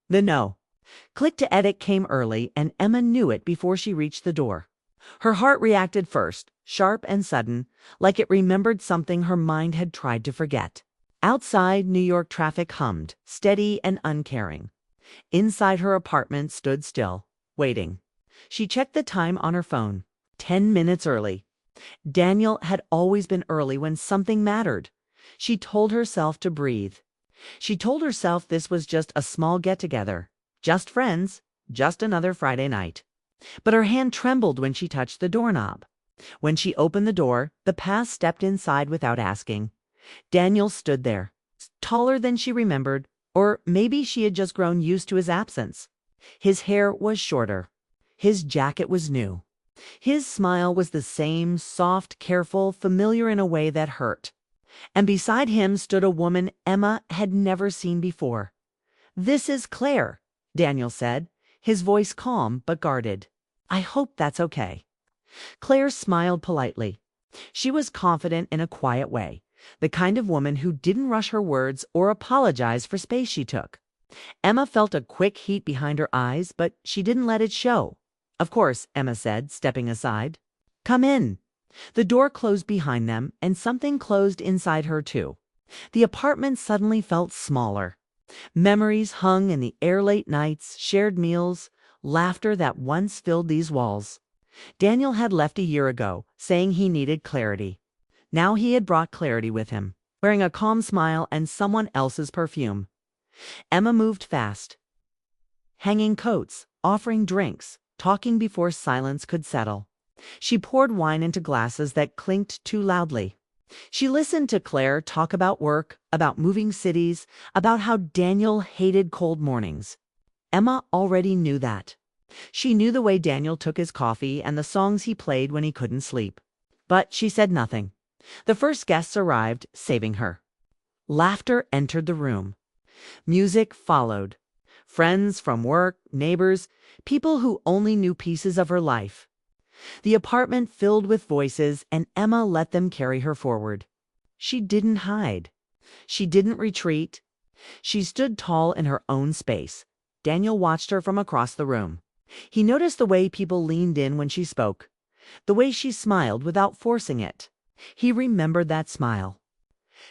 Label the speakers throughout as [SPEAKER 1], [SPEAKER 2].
[SPEAKER 1] The no. Click to edit came early, and Emma knew it before she reached the door. Her heart reacted first, sharp and sudden, like it remembered something her mind had tried to forget. Outside, New York traffic hummed, steady and uncaring. Inside her apartment stood still, waiting. She checked the time on her phone. 10 minutes early. Daniel had always been early when something mattered. She told herself to breathe. She told herself this was just a small get-together. Just friends, just another Friday night. But her hand trembled when she touched the doorknob. When she opened the door, the past stepped inside without asking. Daniel stood there, taller than she remembered, or maybe she had just grown used to his absence. His hair was shorter. His jacket was new. His smile was the same, soft, careful, familiar in a way that hurt. And beside him stood a woman Emma had never seen before. "This is Claire," Daniel said, his voice calm but guarded. "I hope that's okay." Claire smiled politely. She was confident in a quiet way, the kind of woman who didn't rush her words or apologize for space she took. Emma felt a quick heat behind her eyes, but she didn't let it show. "Of course," Emma said, stepping aside. "Come in." The door closed behind them, and something closed inside her too. The apartment suddenly felt smaller. Memories hung in the air, late nights, shared meals, laughter that once filled these walls. Daniel had left a year ago, saying he needed clarity. Now he had brought clarity with him, wearing a calm smile and someone else's perfume. Emma moved fast, hanging coats, offering drinks, talking before silence could settle. She poured wine into glasses that clinked too loudly. She listened to Claire talk about work, about moving cities, about how Daniel hated cold mornings. Emma already knew that. She knew the way Daniel took his coffee and the songs he played when he couldn't sleep. But she said nothing. The first guests arrived, saving her. Laughter entered the room. Music followed. Friends from work, neighbors, people who only knew pieces of her life. The apartment filled with voices, and Emma let them carry her forward. She didn't hide. She didn't retreat. She stood tall in her own space. Daniel watched her from across the room. He noticed the way people leaned in when she spoke, the way she smiled without forcing it. He remembered that smile.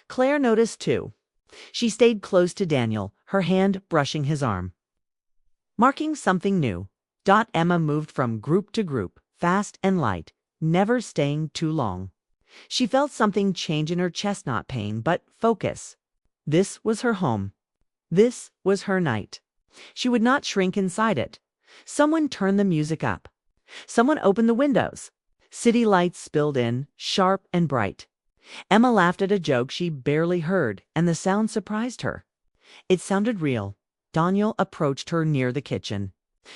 [SPEAKER 1] Claire noticed too. She stayed close to Daniel, her hand brushing his arm. Marking something new. Emma moved from group to group, fast and light, never staying too long. She felt something change in her chestnut pain, but focus. This was her home. This was her night. She would not shrink inside it. Someone turned the music up. Someone opened the windows. City lights spilled in, sharp and bright. Emma laughed at a joke she barely heard, and the sound surprised her. It sounded real. Daniel approached her near the kitchen.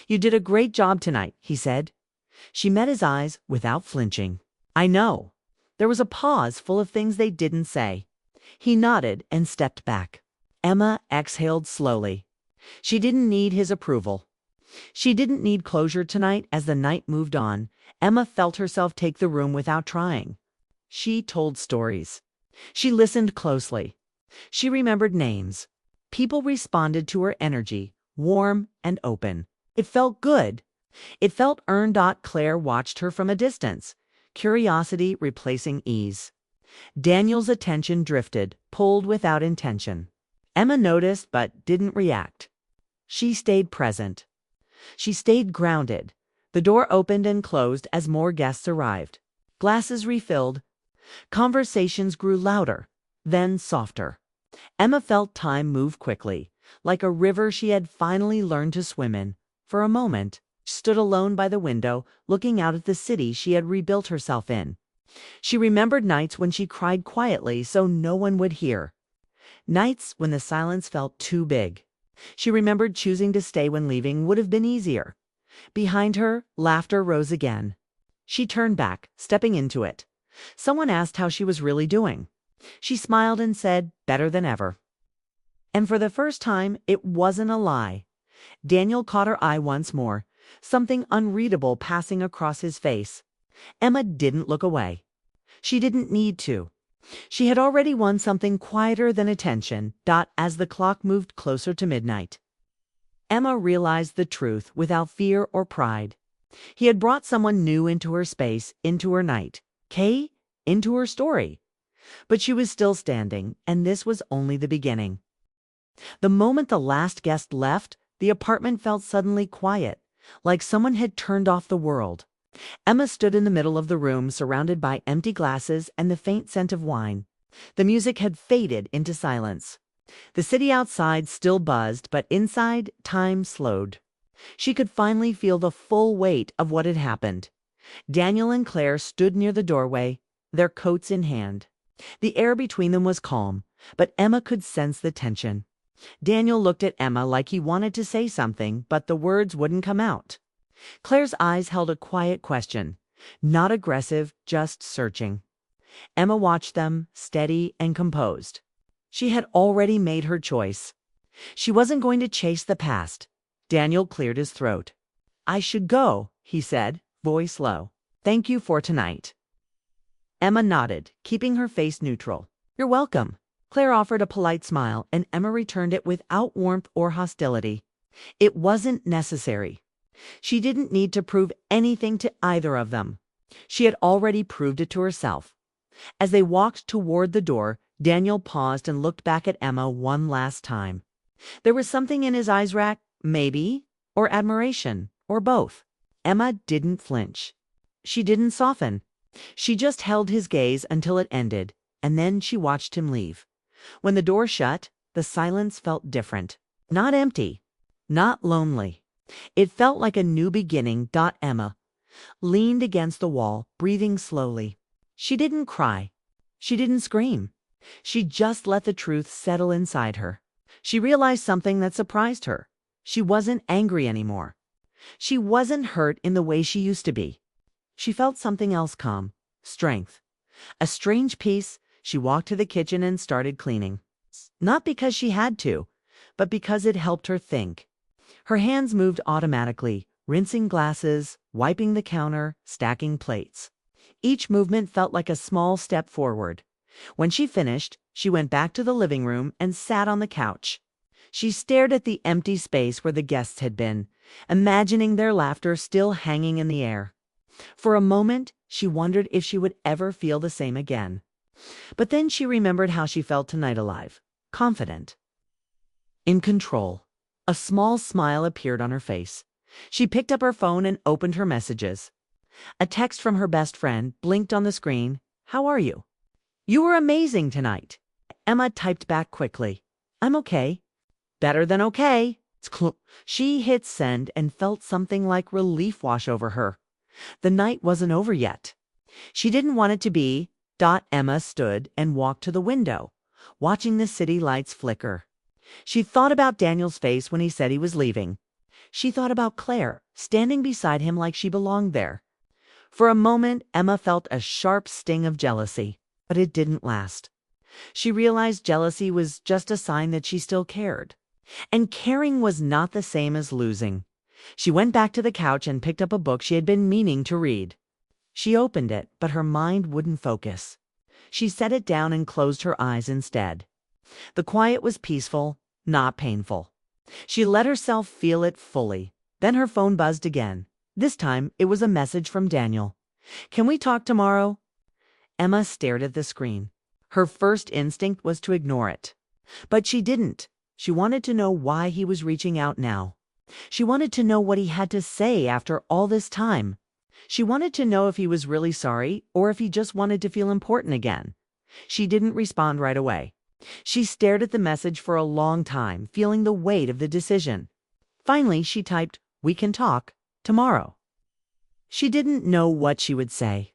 [SPEAKER 1] "You did a great job tonight," he said. She met his eyes without flinching. "I know." There was a pause full of things they didn't say. He nodded and stepped back. Emma exhaled slowly. She didn't need his approval. She didn't need closure tonight. As the night moved on, Emma felt herself take the room without trying. She told stories. She listened closely. She remembered names. People responded to her energy, warm and open. It felt good. It felt earned. Claire watched her from a distance, curiosity replacing ease. Daniel's attention drifted, pulled without intention. Emma noticed but didn't react. She stayed present. She stayed grounded. The door opened and closed as more guests arrived. Glasses refilled. Conversations grew louder, then softer. Emma felt time move quickly, like a river she had finally learned to swim in. For a moment, she stood alone by the window, looking out at the city she had rebuilt herself in. She remembered nights when she cried quietly so no one would hear. Nights when the silence felt too big. She remembered choosing to stay when leaving would have been easier. Behind her, laughter rose again. She turned back, stepping into it. Someone asked how she was really doing. She smiled and said, "Better than ever." And for the first time, it wasn't a lie. Daniel caught her eye once more, something unreadable passing across his face. Emma didn't look away. She didn't need to. She had already won something quieter than attention. As the clock moved closer to midnight. Emma realized the truth without fear or pride. He had brought someone new into her space, into her night. Kay, into her story. But she was still standing, and this was only the beginning. The moment the last guest left, the apartment felt suddenly quiet, like someone had turned off the world. Emma stood in the middle of the room, surrounded by empty glasses and the faint scent of wine. The music had faded into silence. The city outside still buzzed, but inside, time slowed. She could finally feel the full weight of what had happened. Daniel and Claire stood near the doorway, their coats in hand. The air between them was calm, but Emma could sense the tension. Daniel looked at Emma like he wanted to say something, but the words wouldn't come out. Claire's eyes held a quiet question, not aggressive, just searching. Emma watched them, steady and composed. She had already made her choice. She wasn't going to chase the past. Daniel cleared his throat. "I should go," he said, voice low. "Thank you for tonight." Emma nodded, keeping her face neutral. "You're welcome." Claire offered a polite smile, and Emma returned it without warmth or hostility. It wasn't necessary. She didn't need to prove anything to either of them. She had already proved it to herself. As they walked toward the door, Daniel paused and looked back at Emma one last time. There was something in his eyes, maybe, or admiration, or both. Emma didn't flinch. She didn't soften. She just held his gaze until it ended, and then she watched him leave. When the door shut, the silence felt different. Not empty. Not lonely. It felt like a new beginning. Emma leaned against the wall, breathing slowly. She didn't cry. She didn't scream. She just let the truth settle inside her. She realized something that surprised her. She wasn't angry anymore. She wasn't hurt in the way she used to be. She felt something else come. Strength. A strange peace. She walked to the kitchen and started cleaning. Not because she had to, but because it helped her think. Her hands moved automatically, rinsing glasses, wiping the counter, stacking plates. Each movement felt like a small step forward. When she finished, she went back to the living room and sat on the couch. She stared at the empty space where the guests had been, imagining their laughter still hanging in the air. For a moment, she wondered if she would ever feel the same again. But then she remembered how she felt tonight, alive, confident, in control. A small smile appeared on her face. She picked up her phone and opened her messages. A text from her best friend blinked on the screen. "How are you?" "You were amazing tonight." Emma typed back quickly. "I'm okay." "Better than okay." She hit send and felt something like relief wash over her. The night wasn't over yet. She didn't want it to be. Emma stood and walked to the window, watching the city lights flicker. She thought about Daniel's face when he said he was leaving. She thought about Claire, standing beside him like she belonged there. For a moment, Emma felt a sharp sting of jealousy, but it didn't last. She realized jealousy was just a sign that she still cared. And caring was not the same as losing. She went back to the couch and picked up a book she had been meaning to read. She opened it, but her mind wouldn't focus. She set it down and closed her eyes instead. The quiet was peaceful, not painful. She let herself feel it fully. Then her phone buzzed again. This time, it was a message from Daniel. "Can we talk tomorrow?" Emma stared at the screen. Her first instinct was to ignore it. But she didn't. She wanted to know why he was reaching out now. She wanted to know what he had to say after all this time. She wanted to know if he was really sorry or if he just wanted to feel important again. She didn't respond right away. She stared at the message for a long time, feeling the weight of the decision. Finally, she typed, "We can talk tomorrow." She didn't know what she would say.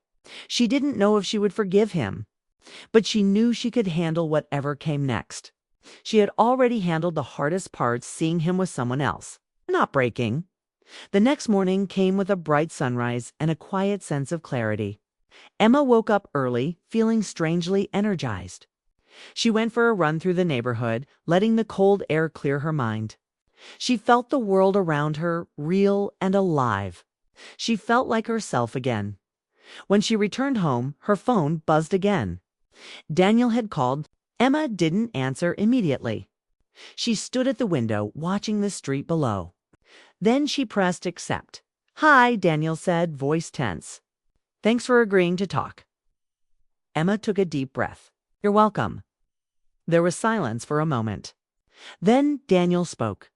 [SPEAKER 1] She didn't know if she would forgive him. But she knew she could handle whatever came next. She had already handled the hardest parts, seeing him with someone else. Not breaking. The next morning came with a bright sunrise and a quiet sense of clarity. Emma woke up early, feeling strangely energized. She went for a run through the neighborhood, letting the cold air clear her mind. She felt the world around her real and alive. She felt like herself again. When she returned home, her phone buzzed again. Daniel had called. Emma didn't answer immediately. She stood at the window, watching the street below. Then she pressed accept. "Hi," Daniel said, voice tense. "Thanks for agreeing to talk." Emma took a deep breath. "You're welcome." There was silence for a moment. Then Daniel spoke.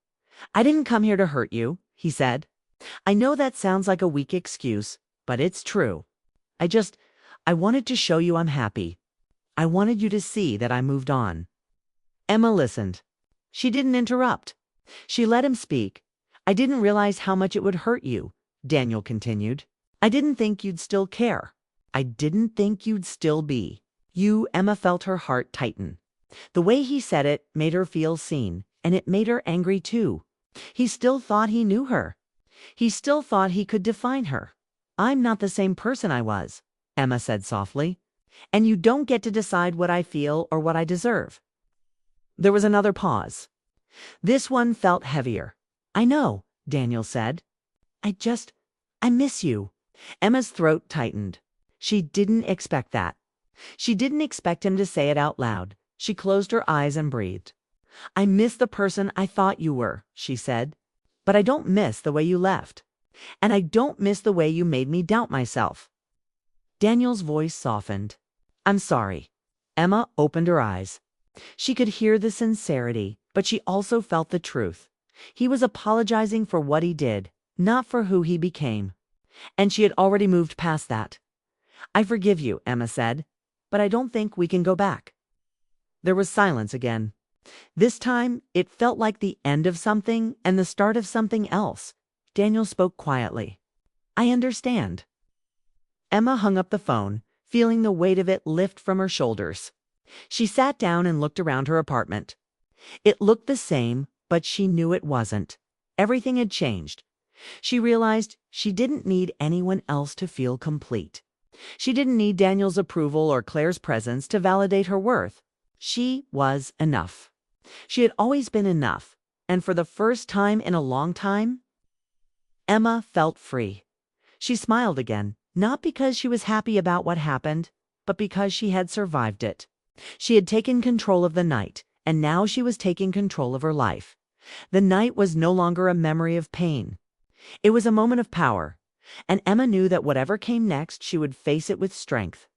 [SPEAKER 1] "I didn't come here to hurt you," he said. "I know that sounds like a weak excuse, but it's true. I wanted to show you I'm happy. I wanted you to see that I moved on." Emma listened. She didn't interrupt. She let him speak. "I didn't realize how much it would hurt you," Daniel continued. "I didn't think you'd still care. I didn't think you'd still be." Emma felt her heart tighten. The way he said it made her feel seen, and it made her angry too. He still thought he knew her. He still thought he could define her. "I'm not the same person I was," Emma said softly. "And you don't get to decide what I feel or what I deserve." There was another pause. This one felt heavier. "I know," Daniel said. I miss you." Emma's throat tightened. She didn't expect that. She didn't expect him to say it out loud. She closed her eyes and breathed. "I miss the person I thought you were," she said. "But I don't miss the way you left. And I don't miss the way you made me doubt myself." Daniel's voice softened. "I'm sorry." Emma opened her eyes. She could hear the sincerity, but she also felt the truth. He was apologizing for what he did, not for who he became. And she had already moved past that. "I forgive you," Emma said, "but I don't think we can go back." There was silence again. This time, it felt like the end of something and the start of something else. Daniel spoke quietly. "I understand." Emma hung up the phone, feeling the weight of it lift from her shoulders. She sat down and looked around her apartment. It looked the same, but she knew it wasn't. Everything had changed. She realized she didn't need anyone else to feel complete. She didn't need Daniel's approval or Claire's presence to validate her worth. She was enough. She had always been enough, and for the first time in a long time, Emma felt free. She smiled again, not because she was happy about what happened, but because she had survived it. She had taken control of the night, and now she was taking control of her life. The night was no longer a memory of pain. It was a moment of power, and Emma knew that whatever came next, she would face it with strength.